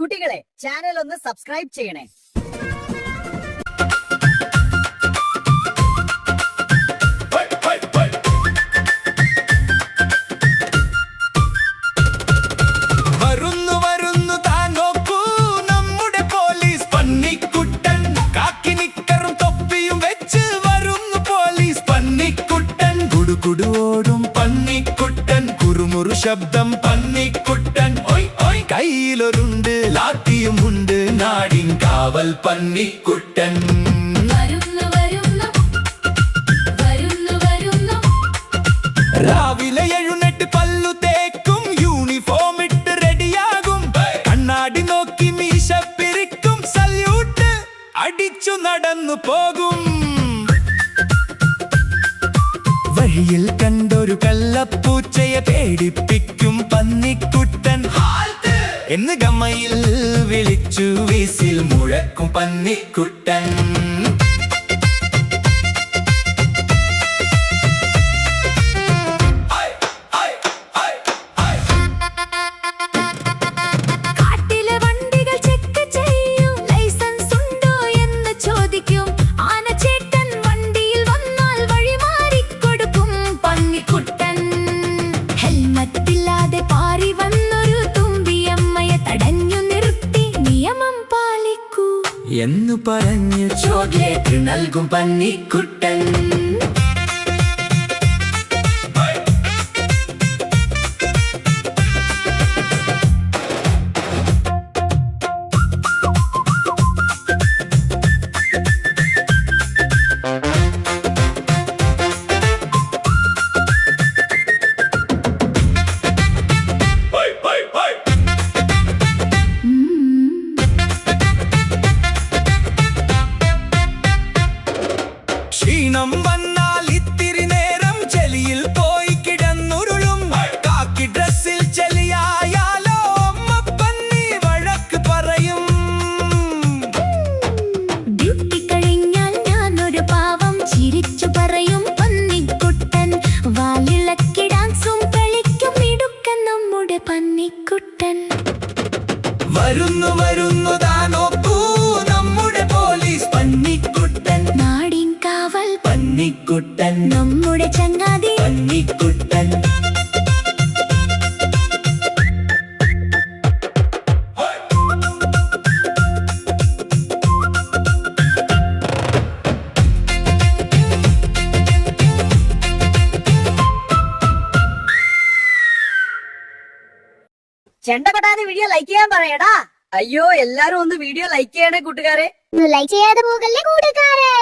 കുട്ടികളെ ചാനൽ ഒന്ന് സബ്സ്ക്രൈബ് ചെയ്യണേ. കുടുകുടുവോടും പന്നിക്കുട്ടൻ കുറുമുറു ശബ്ദം പന്നിക്കുട്ടൻ കയ്യിലൊരുണ്ട് ലാത്തിയുമുണ്ട് നാടിൻ കാവൽ പന്നിക്കുട്ടൻ. രാവിലെ എഴുന്നേറ്റ് പല്ലു തേക്കും യൂണിഫോം ഇട്ട് റെഡിയാകും കണ്ണാടി നോക്കി മീശ പിരിക്കും സല്യൂട്ട് അടിച്ചു നടന്നു പോകും. വഴിയിൽ കണ്ടൊരു കള്ളപ്പൂച്ചയെ പേടിപ്പിക്കും പന്നിക്കുട്ടൻ എന്ന് ഗമ്മയിൽ വിളിച്ചു വീസിൽ മുഴക്കും പന്നിക്കുട്ടൻ. എന്നു പറഞ്ഞു ചോക്ലേറ്റ് നൽകും പന്നിക്കുട്ടൻ. ക്ഷീണം വന്നാൽ ഇത്തിരി നേരം ചെളിയിൽ പോയി കിടന്നുരുളും കാക്കി ഡ്രസ്സിൽ ചെളിയായാലോ അമ്മ പന്നി വഴക്ക് പറയും. ഡ്യൂട്ടി കഴിഞ്ഞാൽ ഞാനൊരു പാവം ചിരിച്ചു പറയും പന്നിക്കുട്ടൻ. വാലിളക്കി ഡാൻസും കളിക്കും മിടുക്കൻ നമ്മുടെ പന്നിക്കുട്ടൻ. വരുന്നു വരുന്നു താനോക്കൂ നമ്മുടെ പോലീസ് പന്നിക്കുട്ടൻ. നാടിൻ കാവൽ പന്നിക്കുട്ടൻ നമ്മുടെ ചങ്ങാതി പന്നിക്കുട്ടൻ. ചെണ്ട കൊട്ടാതെ വീഡിയോ ലൈക്ക് ചെയ്യാൻ പറയടാ. അയ്യോ എല്ലാരും ഒന്ന് വീഡിയോ ലൈക്ക് ചെയ്യണേ കൂട്ടുകാരെ. ലൈക്ക് ചെയ്യാതെ പോകല്ലേ കൂട്ടുകാരെ.